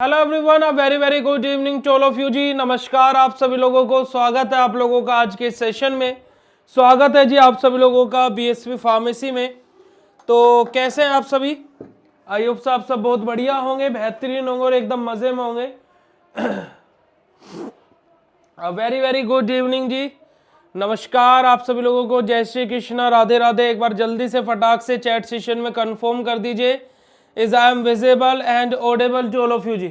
Hello everyone, a very very good evening to all of you ji. नमस्कार आप सभी लोगों को, स्वागत है आप लोगों का आज के सेशन में। स्वागत है जी आप सभी लोगों का बीएसवी फार्मेसी में। तो कैसे हैं आप सभी? आई होप से आप सब बहुत बढ़िया होंगे, बेहतरीन होंगे और एकदम मजे में होंगे। वेरी वेरी गुड इवनिंग जी। नमस्कार आप सभी लोगों को, जय श्री कृष्णा, राधे राधे। एक बार जल्दी से फटाक से चैट सेशन में कंफर्म कर दीजिए is I am visible and audible to all of you ji.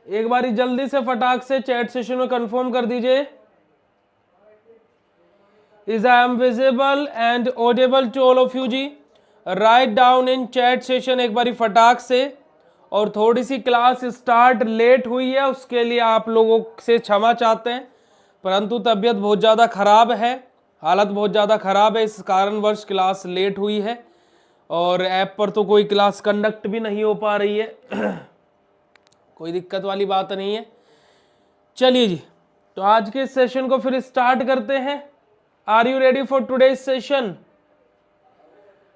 एक बारी जल्दी से फटाक से चैट सेशन में कंफर्म कर दीजिए is I am visible and audible to all of you जी। Write down in chat session एक बारी फटाक से। और थोड़ी सी क्लास स्टार्ट लेट हुई है, उसके लिए आप लोगों से क्षमा चाहते हैं, परंतु तबीयत बहुत ज़्यादा खराब है, हालत बहुत ज़्यादा खराब है, इस कारणवश क्लास लेट हुई है। और ऐप पर तो कोई क्लास कंडक्ट भी नहीं हो पा रही है। कोई दिक्कत वाली बात नहीं है। चलिए जी, तो आज के सेशन को फिर स्टार्ट करते हैं। Are you ready for today's session?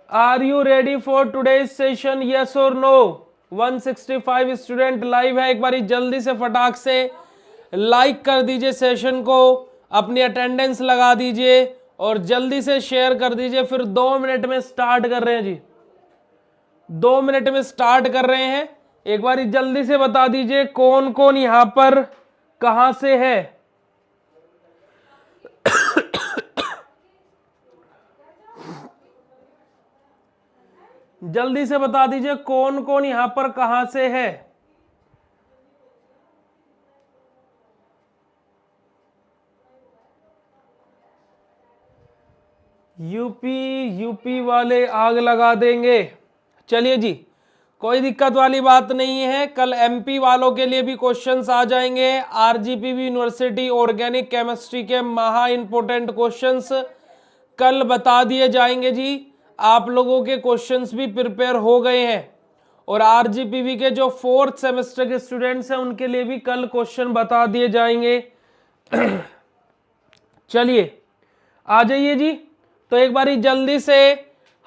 Are you ready for today's session, yes और नो? 165 स्टूडेंट लाइव है। एक बारी जल्दी से फटाक से लाइक कर दीजिए सेशन को, अपनी अटेंडेंस लगा दीजिए और जल्दी से शेयर कर दीजिए। फिर 2 मिनट में स्टार्ट कर रहे हैं जी, 2 मिनट में स्टार्ट कर रहे हैं। एक बारी जल्दी से बता दीजिए कौन कौन यहां पर कहां से है। जल्दी से बता दीजिए कौन कौन यहां पर कहां से है। यूपी वाले आग लगा देंगे। चलिए जी, कोई दिक्कत वाली बात नहीं है। कल एमपी वालों के लिए भी क्वेश्चंस आ जाएंगे। आरजीपीवी यूनिवर्सिटी ऑर्गेनिक केमिस्ट्री के महा इंपोर्टेंट क्वेश्चंस कल बता दिए जाएंगे जी। आप लोगों के क्वेश्चंस भी प्रिपेयर हो गए हैं और आरजीपीवी के जो 4th सेमेस्टर के स्टूडेंट्स हैं उनके लिए भी कल क्वेश्चन बता दिए जाएंगे। चलिए आ जाइए जी। तो एक बारी जल्दी से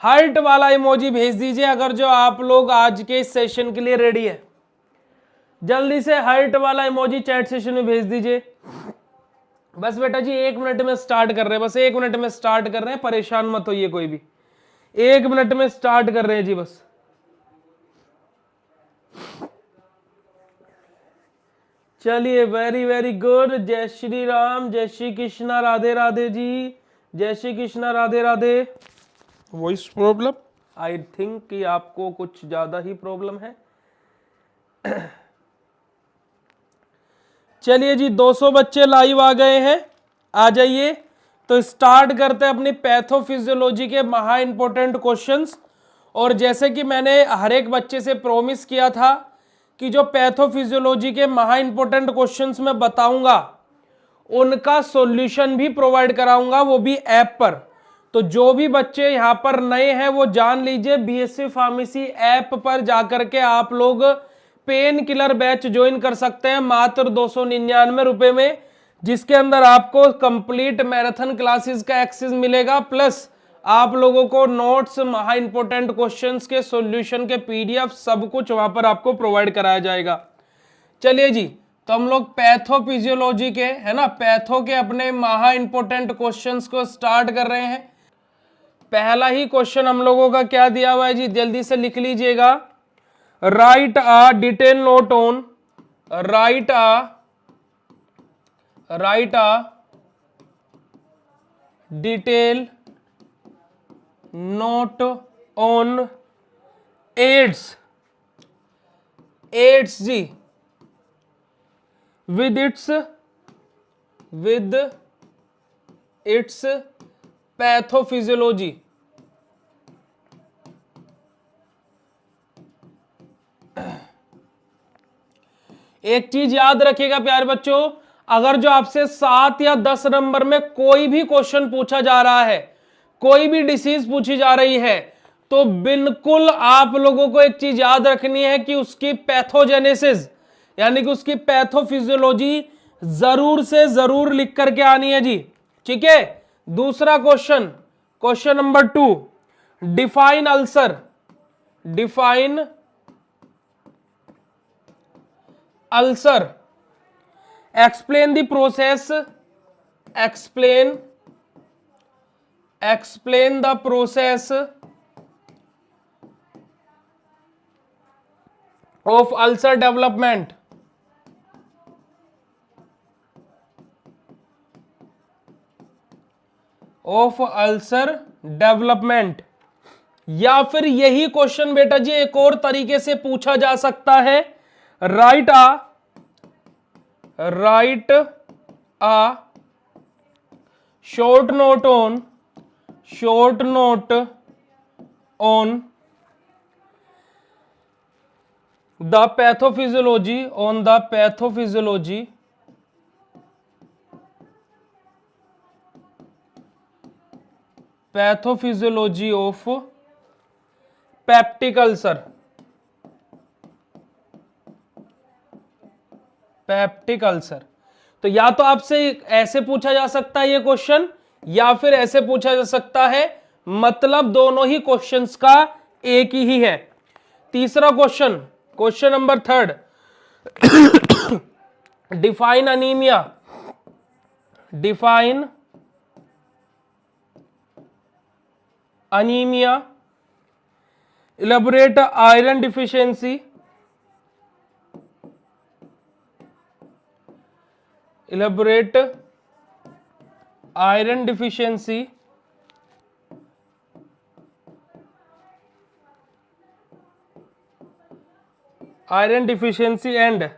हार्ट वाला इमोजी भेज दीजिए अगर जो आप लोग आज के सेशन के लिए रेडी है। जल्दी से हार्ट वाला इमोजी चैट सेशन में भेज दीजिए। बस बेटा जी 1 मिनट में स्टार्ट कर रहे हैं, बस 1 मिनट में स्टार्ट कर रहे हैं, परेशान मत होइए कोई भी। 1 मिनट में स्टार्ट कर रहे हैं जी बस। चलिए वेरी वेरी गुड। जय श्री राम, जय श्री कृष्णा, राधे राधे जी। जय Shri Krishna, Radhe Radhe. Voice problem, I think कि आपको कुछ ज्यादा ही प्रॉब्लम है। चलिए जी, 200 बच्चे लाइव आ गए हैं, आ जाइए। तो स्टार्ट करते हैं अपनी पैथोफिजियोलॉजी के महा इंपोर्टेंट क्वेश्चंस। और जैसे कि मैंने हर एक बच्चे से प्रॉमिस किया था कि जो पैथोफिजियोलॉजी के महा इंपोर्टेंट क्वेश्चंस मैं बताऊंगा उनका सॉल्यूशन भी प्रोवाइड कराऊंगा, वो भी ऐप पर। तो जो भी बच्चे यहाँ पर नए हैं वो जान लीजिए, बीएसवी फार्मेसी ऐप पर जाकर के आप लोग पेन किलर बैच ज्वाइन कर सकते हैं मात्र 299 रुपए में, जिसके अंदर आपको कंप्लीट मैराथन क्लासेस का एक्सेस मिलेगा, प्लस आप लोगों को नोट्स, महा इंपोर्टेंट क्वेश्चंस के सॉल्यूशन के पीडीएफ सब कुछ वहां पर आपको प्रोवाइड कराया जाएगा। चलिए जी, तो हम लोग पैथोफिजियोलॉजी के, है ना, पैथो के अपने महा इंपोर्टेंट क्वेश्चंस को स्टार्ट कर रहे हैं। पहला ही क्वेश्चन हम लोगों का क्या दिया हुआ है जी, जल्दी से लिख लीजिएगा। Write a detail note on, write a detail note on AIDS जी with its पैथोफिजियोलॉजी। एक चीज याद रखिएगा प्यारे बच्चों, अगर जो आपसे 7 या 10 नंबर में कोई भी क्वेश्चन पूछा जा रहा है, कोई भी डिसीज पूछी जा रही है, तो बिल्कुल आप लोगों को एक चीज याद रखनी है कि उसकी पैथोजेनेसिस यानी कि उसकी पैथोफिजियोलॉजी जरूर से जरूर लिख करके आनी है जी। ठीक है। दूसरा question, question number 2, define ulcer, define ulcer, explain the process, explain the process of ulcer development, of ulcer development. या फिर यही क्वेश्चन बेटा जी एक और तरीके से पूछा जा सकता है, write a short note on the pathophysiology, on the pathophysiology of peptic ulcer, peptic ulcer. तो या तो आपसे ऐसे पूछा जा सकता है ये क्वेश्चन, या फिर ऐसे पूछा जा सकता है, मतलब दोनों ही क्वेश्चंस का एक ही है। तीसरा question, question number 3, define anaemia, define anaemia, elaborate iron deficiency, elaborate iron deficiency, iron deficiency and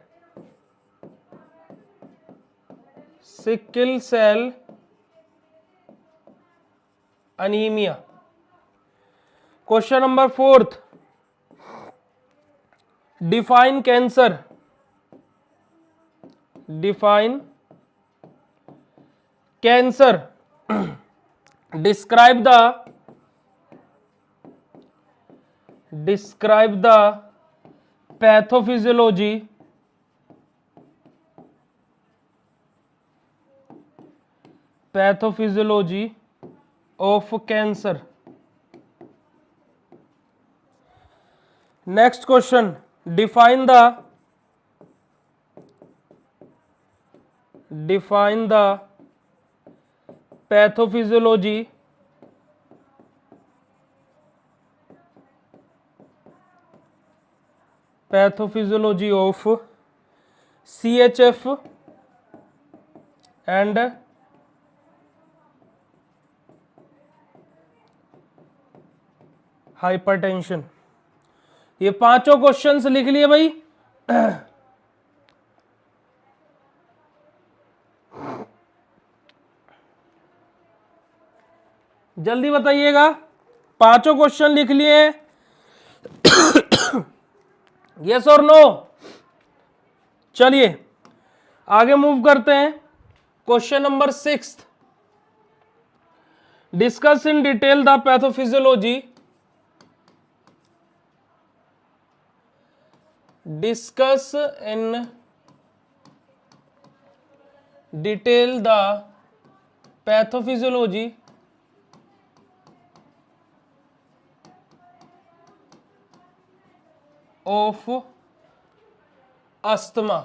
sickle cell anaemia. Question number 4, define cancer, define cancer, describe the pathophysiology, pathophysiology of cancer. Next question, define the pathophysiology of CHF and hypertension. ये पांचों questions लिख लिए भाई। जल्दी बताइएगा, पांचों question लिख लिए? यस और नो? चलिए आगे मूव करते हैं। Question number 6, discuss in detail the pathophysiology, discuss in detail the pathophysiology of asthma.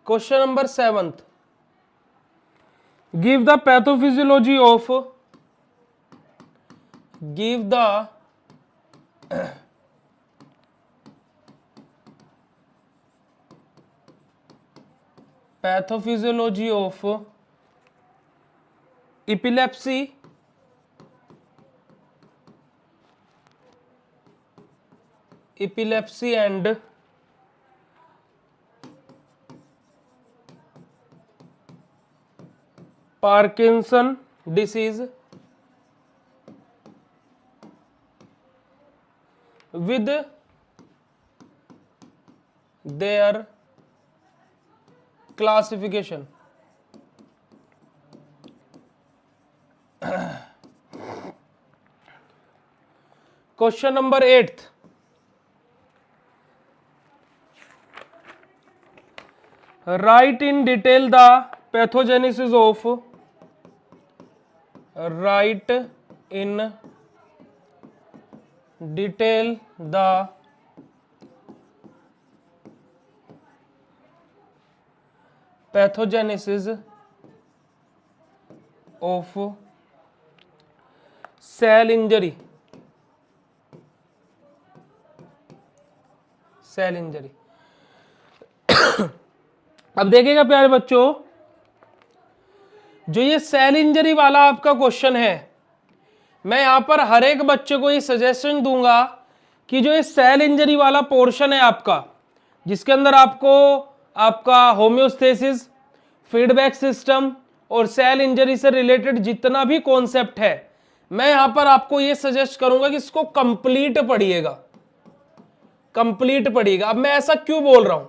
Question number 7, give the pathophysiology of, give the pathophysiology of epilepsy, epilepsy and Parkinson disease with their classification. Question number 8, write in detail the pathogenesis of write in detail the pathogenesis of cell injury, cell injury. अब देखिएगा प्यारे बच्चों, जो ये cell injury वाला आपका question है, मैं यहां पर हर एक बच्चे को ये सजेशन दूंगा कि जो ये सेल इंजरी वाला पोर्शन है आपका, जिसके अंदर आपको आपका होम्योस्टेसिस, फीडबैक सिस्टम और सेल इंजरी से रिलेटेड जितना भी कॉन्सेप्ट है, मैं यहां पर आपको ये सजेस्ट करूंगा कि इसको कंप्लीट पढ़िएगा, कंप्लीट पढ़िएगा। अब मैं ऐसा क्यों बोल रहा हूं,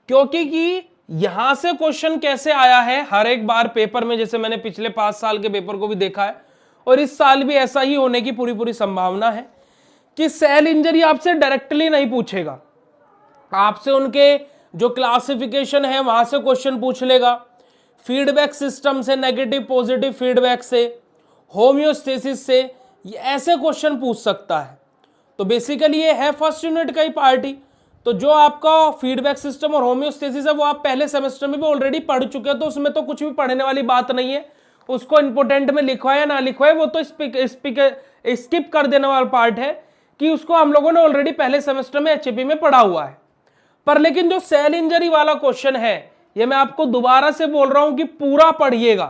क्योंकि कि यहां से क्वेश्चन कैसे आया है हर एक बार पेपर में, जैसे मैंने पिछले 5 साल के पेपर को भी देखा है और इस साल भी ऐसा ही होने की पूरी पूरी संभावना है कि सेल इंजरी आपसे डायरेक्टली नहीं पूछेगा, आपसे उनके जो क्लासिफिकेशन है वहां से क्वेश्चन पूछ लेगा, फीडबैक सिस्टम से, नेगेटिव पॉजिटिव फीडबैक से, होम्योस्टेसिस से, ये ऐसे क्वेश्चन पूछ सकता है। तो बेसिकली ये है फर्स्ट यूनिट का ही पार्टी। तो जो आपका फीडबैक सिस्टम और होम्योस्टेसिस है वो आप पहले सेमेस्टर में भी ऑलरेडी पढ़ चुके हैं, तो उसमें तो कुछ भी पढ़ने वाली बात नहीं है। उसको इंपोर्टेंट में लिखवा या ना लिखवाए वो तो स्किप कर देने वाला पार्ट है कि उसको हम लोगों ने ऑलरेडी पहले सेमेस्टर में एचएपी में पढ़ा हुआ है। पर लेकिन जो सेल इंजरी वाला क्वेश्चन है, ये मैं आपको दोबारा से बोल रहा हूं कि पूरा पढ़िएगा,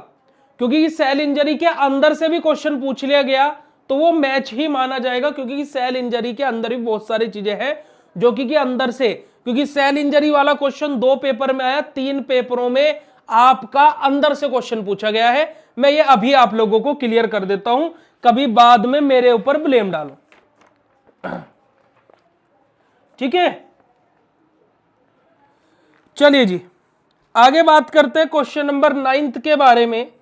क्योंकि सेल इंजरी के अंदर से भी क्वेश्चन पूछ लिया गया तो वो मैच ही माना जाएगा, क्योंकि सेल इंजरी के अंदर भी बहुत सारी चीजें हैं जो कि अंदर से, क्योंकि सेल इंजरी वाला क्वेश्चन 2 पेपर में आया, 3 पेपरों में आपका अंदर से क्वेश्चन पूछा गया है। मैं ये अभी आप लोगों को क्लियर कर देता हूं, कभी बाद में मेरे ऊपर ब्लेम डालो, ठीक है। चलिए जी आगे बात करते हैं क्वेश्चन नंबर 9 के बारे में।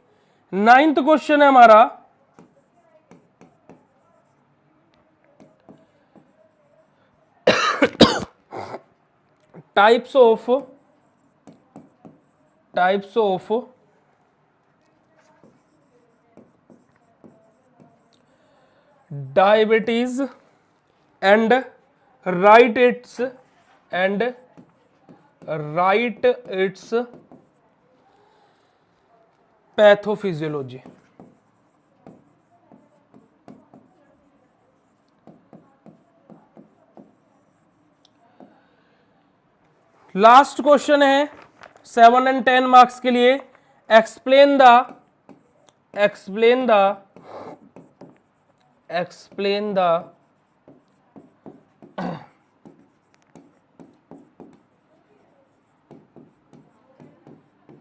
9th क्वेश्चन है हमारा, types of diabetes and right it's pathophysiology. Last question है 7 and 10 मार्क्स के लिए। Explain the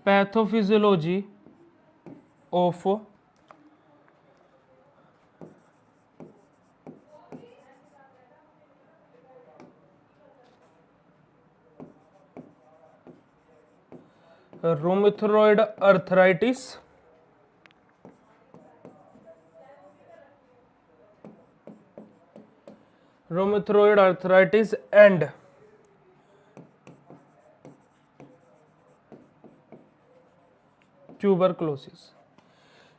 pathophysiology of rheumatoid arthritis and tuberculosis.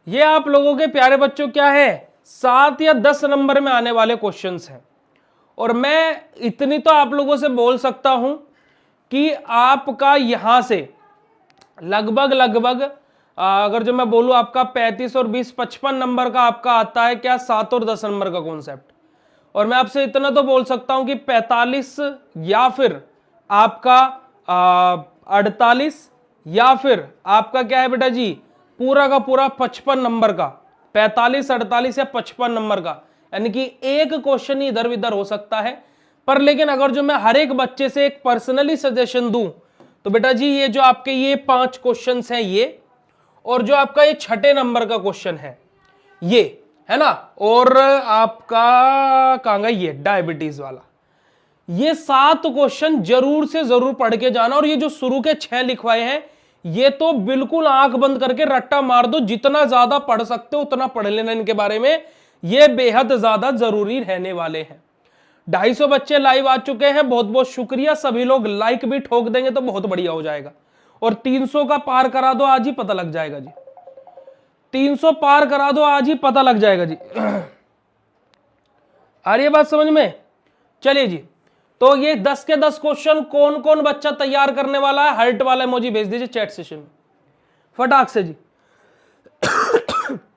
ये आप लोगों के प्यारे बच्चों क्या है, 7 या 10 नंबर में आने वाले क्वेश्चंस हैं। और मैं इतनी तो आप लोगों से बोल सकता हूं कि आपका यहां से लगभग अगर जो मैं बोलूं आपका 35 और 20 55 नंबर का आपका आता है क्या, 7 और 10 नंबर का कॉन्सेप्ट। और मैं आपसे इतना तो बोल सकता हूं कि 45 या फिर आपका 48 या फिर आपका क्या है बेटा जी, पूरा का पूरा 55 नंबर का, 45 48 या 55 नंबर का, यानी कि एक क्वेश्चन ही इधर उधर हो सकता है। पर लेकिन अगर जो मैं हर एक बच्चे से एक पर्सनली सजेशन दूं तो बेटा जी ये जो आपके ये 5 क्वेश्चंस हैं ये, और जो आपका ये 6 नंबर का क्वेश्चन है ये, है ना, और आपका कहां गया ये डायबिटीज वाला, ये 7 क्वेश्चन जरूर से जरूर पढ़ के जाना। और ये जो शुरू के 6 लिखवाए हैं ये तो बिल्कुल आंख बंद करके रट्टा मार दो, जितना ज्यादा पढ़ सकते हो उतना पढ़ लेना इनके बारे में, ये बेहद ज्यादा जरूरी रहने वाले हैं। 250 बच्चे लाइव आ चुके हैं, बहुत बहुत शुक्रिया। सभी लोग लाइक भी ठोक देंगे तो बहुत बढ़िया हो जाएगा। और 300 का पार करा दो आज ही पता लग जाएगा जी, 300 पार करा दो आज ही पता लग जाएगा जी। आ रही है बात समझ में? चलिए जी, तो ये 10 के 10 क्वेश्चन कौन कौन बच्चा तैयार करने वाला है, हार्ट वाला इमोजी भेज दीजिए चैट सेशन में फटाक से जी।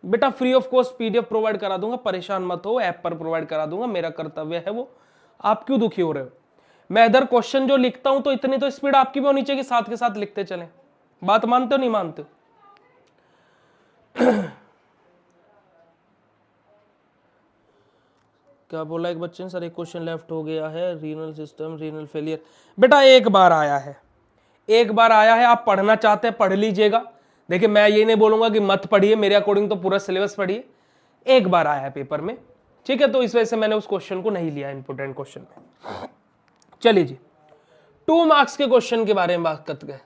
बेटा free of cost PDF provide करा दूंगा, परेशान मत हो, ऐप पर प्रोवाइड करा दूंगा, मेरा कर्तव्य है वो, आप क्यों दुखी हो रहे हो? मैं इधर क्वेश्चन जो लिखता हूं तो इतनी तो स्पीड आपकी भी होनी चाहिए कि साथ के साथ लिखते चलें। बात मानते हो नहीं मानते हो? क्या बोला एक बच्चे ने, सर एक क्वेश्चन लेफ्ट हो गया है, रीनल सिस्टम रीनल फेलियर। बेटा एक बार आया है, एक बार आया है, आप पढ़ना चाहते हैं पढ़ लीजिएगा। देखिए मैं ये नहीं बोलूंगा कि मत पढ़िए, मेरे अकॉर्डिंग तो पूरा सिलेबस पढ़िए, एक बार आया है पेपर में, ठीक है, तो इस वजह से मैंने उस क्वेश्चन को नहीं लिया इंपोर्टेंट क्वेश्चन में। चलिए जी, 2 मार्क्स के क्वेश्चन के बारे में बात करते हैं,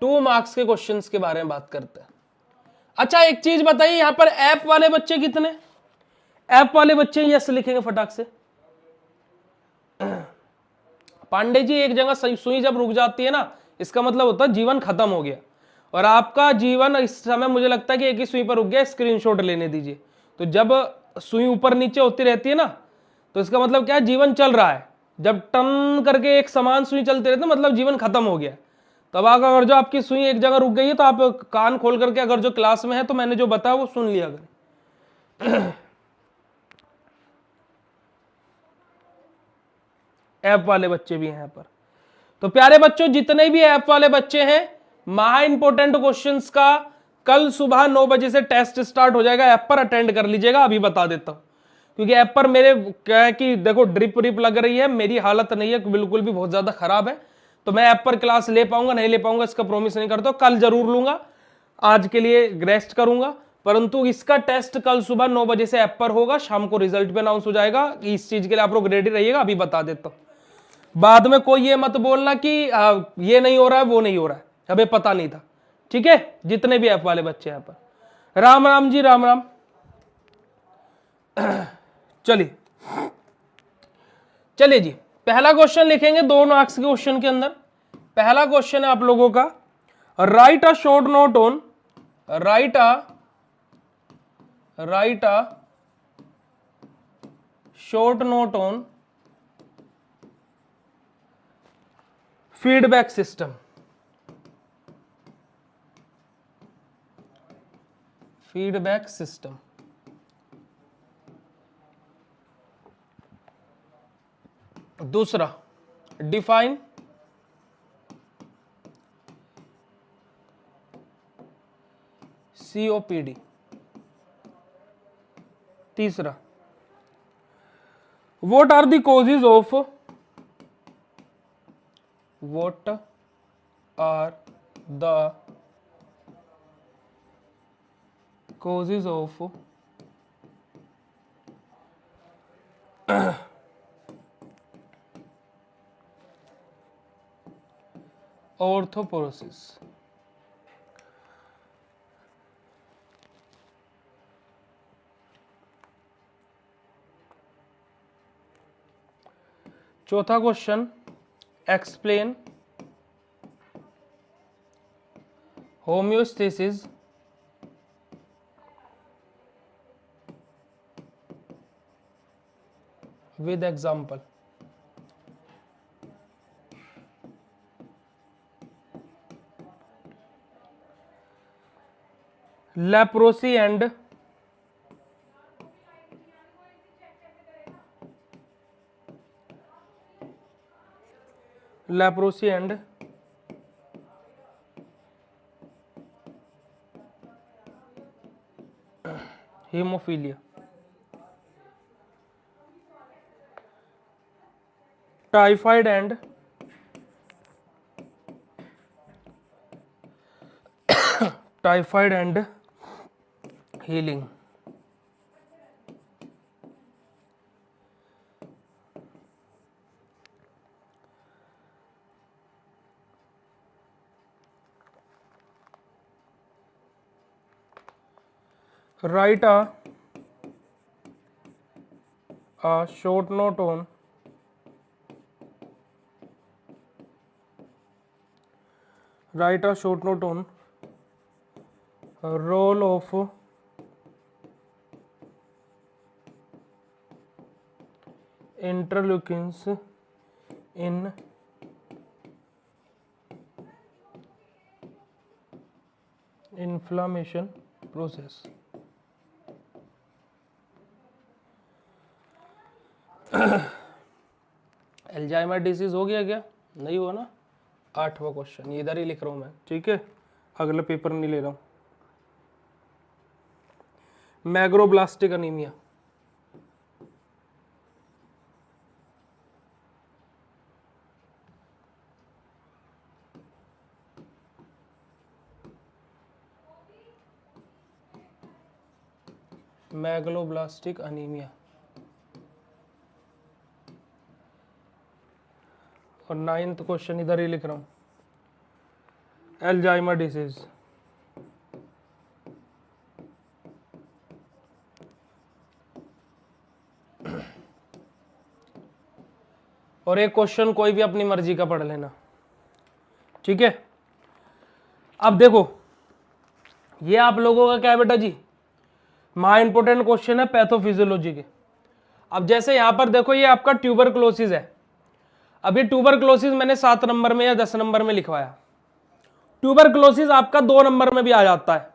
2 मार्क्स के क्वेश्चंस के बारे में बात करते हैं। अच्छा एक चीज बताइए, यहां पर ऐप वाले बच्चे कितने? ऐप वाले बच्चे यस लिखेंगे फटाक से। पांडे जी एक जगह सुई जब रुक जाती है ना, इसका मतलब होता है जीवन खत्म हो गया, और आपका जीवन इस समय मुझे लगता है कि एक ही सुई पर रुक गया, स्क्रीनशॉट लेने दीजिए। तो जब सुई ऊपर नीचे होती रहती है ना, तो इसका मतलब क्या है, जीवन चल रहा है। जब टन करके एक समान सुई चलते रहते मतलब जीवन खत्म हो गया। तब अगर जो आपकी सुई एक जगह रुक गई है तो आप कान खोल करके अगर जो क्लास में है तो मैंने जो बताया वो सुन लिया करें। ऐप वाले बच्चे भी हैं यहाँ पर। तो प्यारे बच्चों जितने भी ऐप वाले बच्चे हैं, महा इंपोर्टेंट क्वेश्चंस का कल सुबह 9 बजे से टेस्ट स्टार्ट हो जाएगा, ऐप पर अटेंड कर लीजिएगा, अभी बता देता हूं। क्योंकि ऐप पर मेरे क्या है कि देखो ड्रिप रिप लग रही है, मेरी हालत नहीं है बिल्कुल भी, बहुत ज्यादा खराब है, तो मैं ऐप पर क्लास ले पाऊंगा नहीं ले पाऊंगा इसका प्रॉमिस नहीं करता, कल जरूर लूंगा, आज के लिए रेस्ट करूंगा। परंतु इसका टेस्ट कल सुबह 9 बजे से ऐप पर होगा, शाम को रिजल्ट भी अनाउंस हो जाएगा, इस चीज के लिए आप लोग रेडी रहिएगा, अभी बता देता हूं। बाद में कोई ये मत बोलना कि ये नहीं हो रहा है वो नहीं हो रहा है, हमें पता नहीं था, ठीक है? जितने भी ऐप वाले बच्चे यहाँ पर, राम राम जी, राम राम। चलिए चलिए जी, पहला क्वेश्चन लिखेंगे 2 मार्क्स के क्वेश्चन के अंदर। पहला क्वेश्चन है आप लोगों का, write a short note on, write a short note on feedback system, feedback system. दूसरा, डिफाइन COPD। तीसरा, what are the causes of, what are the causes of orthoporosis। चौथा क्वेश्चन, explain homeostasis with example. Leprosy and haemophilia. Typhoid and healing. Write a short note on write a short note on role of interleukins in inflammation process. Alzheimer disease हो गया क्या? नहीं हुआ ना? 8वां question, ये इधर ही लिख रहा हूं मैं, ठीक है, अगले पेपर नहीं ले रहा हूं। मैग्रोब्लास्टिक अनीमिया, मैग्लोब्लास्टिक अनीमिया। और 9th क्वेश्चन इधर ही लिख रहा हूं, अल्जाइमर डिसीज। और एक क्वेश्चन कोई भी अपनी मर्जी का पढ़ लेना, ठीक है। अब देखो ये आप लोगों का क्या है बेटा जी, महा इंपोर्टेंट क्वेश्चन है पैथोफिजियोलॉजी के। अब जैसे यहां पर देखो ये आपका ट्यूबरक्लोसिस है। अब ये ट्यूबरक्लोसिस मैंने 7 नंबर में या 10 नंबर में लिखवाया। ट्यूबरक्लोसिस आपका 2 नंबर में भी आ जाता है।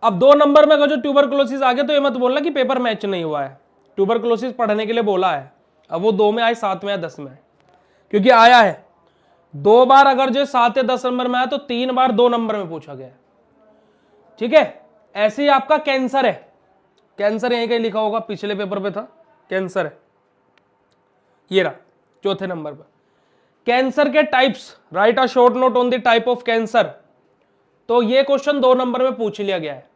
अब 2 नंबर में अगर जो ट्यूबरक्लोसिस आ गया तो ये मत बोलना कि पेपर मैच नहीं हुआ है, ट्यूबरक्लोसिस पढ़ने के लिए बोला है। अब वो 2 में आए, 7 में या 10 में आए, क्योंकि आया है 2 बार। अगर जो 7 या 10 नंबर में आया तो 3 बार 2 नंबर में पूछा गया है, ठीक है। ऐसे ही आपका कैंसर है, कैंसर यहीं कहीं लिखा होगा, पिछले पेपर पे था कैंसर है, ये रहा 4थे नंबर पर। कैंसर के types, right a short note on the type of cancer. तो ये क्वेश्चन 2 नंबर में पूछ लिया गया है।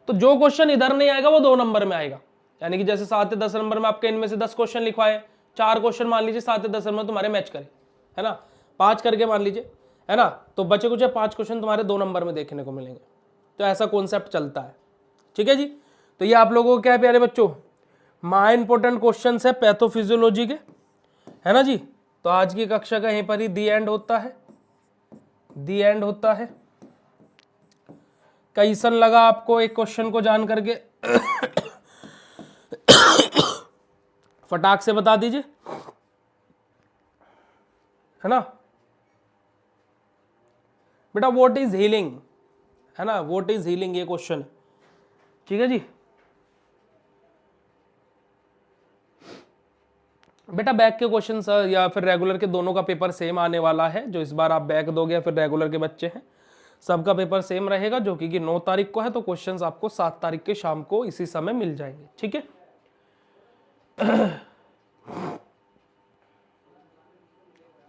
तो जो क्वेश्चन इधर नहीं आएगा वो 2 नंबर में आएगा। यानी कि जैसे 7 या 10 नंबर में आपके इनमें से 10 क्वेश्चन लिखवाए, 4 क्वेश्चन मान लीजिए 7 या 10 नंबर तुम्हारे मैच करे, है ना, 5 करके मान लीजिए, है ना, तो बचे कुछ 5 क्वेश्चन तुम्हारे 2 नंबर में देखने को मिलेंगे। तो ऐसा कॉन्सेप्ट चलता है, ठीक है जी। तो ये आप लोगों को क्या है प्यारे बच्चों, महा इंपोर्टेंट क्वेश्चन है पैथोफिजियोलॉजी के, है ना जी। तो आज की कक्षा का यहीं पर ही दी एंड होता है, दी एंड होता है। कैसन लगा आपको एक क्वेश्चन को जान करके? फटाक से बता दीजिए, है ना बेटा। व्हाट इज हीलिंग, है ना, व्हाट इज हीलिंग, ये क्वेश्चन, ठीक है जी। बेटा बैक के क्वेश्चन या फिर रेगुलर के दोनों का पेपर सेम आने वाला है। जो इस बार आप बैक दोगे या फिर रेगुलर के बच्चे हैं, सबका पेपर सेम रहेगा, जो कि 9 तारीख को है। तो क्वेश्चंस आपको 7 तारीख के शाम को इसी समय मिल जाएंगे, ठीक है।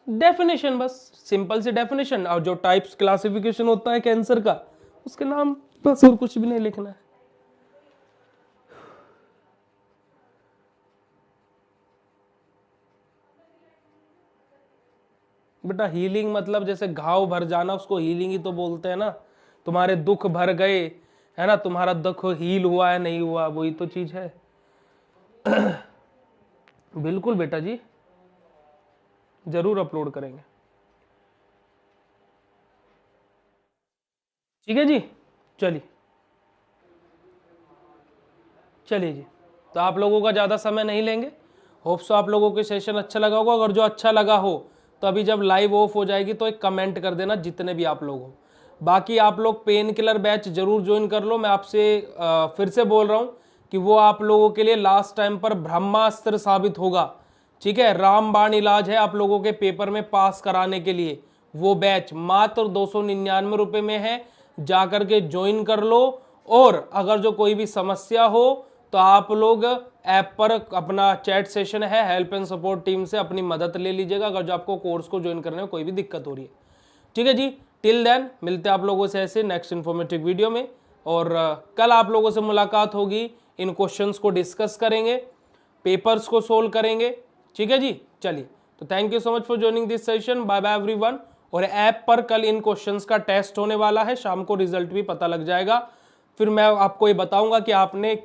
डेफिनेशन, बस सिंपल सी डेफिनेशन, और जो टाइप्स क्लासिफिकेशन होता है कैंसर का, उसके नाम, बस और कुछ भी नहीं लिखना है। बेटा हीलिंग मतलब जैसे घाव भर जाना, उसको हीलिंग ही तो बोलते हैं ना। तुम्हारे दुख भर गए, है ना, तुम्हारा दुख हील हुआ है नहीं हुआ, वही तो चीज है। बिल्कुल बेटा जी, जरूर अपलोड करेंगे, ठीक है जी। चलिए चलिए जी, तो आप लोगों का ज़्यादा समय नहीं लेंगे। होप सो आप लोगों को सेशन अच्छा लगा होगा। अगर जो अच्छा लगा हो तो अभी जब लाइव ऑफ हो जाएगी तो एक कमेंट कर देना, जितने भी आप लोग हो। बाकी आप लोग पेन किलर बैच जरूर ज्वाइन कर लो। मैं आपसे फिर से बोल रहा हूँ कि वो आप लोगों के लिए लास्ट टाइम पर ब्रह्मास्त्र साबित होगा, ठीक है। रामबाण इलाज है आप लोगों के पेपर में पास कराने के लिए। वो बैच मात्र 299 रुपये में है, जाकर के ज्वाइन कर लो। और अगर जो कोई भी समस्या हो तो आप लोग ऐप पर अपना चैट सेशन है, हेल्प एंड सपोर्ट टीम से अपनी मदद ले लीजिएगा, अगर जो आपको कोर्स को ज्वाइन करने में कोई भी दिक्कत हो रही है, ठीक है जी। टिल देन मिलते हैं आप लोगों से ऐसे नेक्स्ट इन्फॉर्मेटिव वीडियो में। और कल आप लोगों से मुलाकात होगी, इन क्वेश्चंस को डिस्कस करेंगे, पेपर्स को सोल्व करेंगे, ठीक है जी। चलिए, तो thank you so much for joining this session, bye bye everyone. और ऐप पर कल इन क्वेश्चंस का टेस्ट होने वाला है, शाम को रिजल्ट भी पता लग जाएगा। फिर मैं आपको ये बताऊंगा कि आपने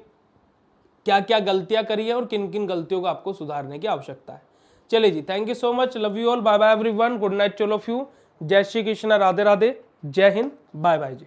क्या क्या गलतियां करी है और किन किन गलतियों को आपको सुधारने की आवश्यकता है। चलिए जी, thank you so much, love you all, bye bye everyone, good night, चलो फ्यू, जय श्री कृष्ण, राधे राधे, जय हिंद, बाय बाय जी।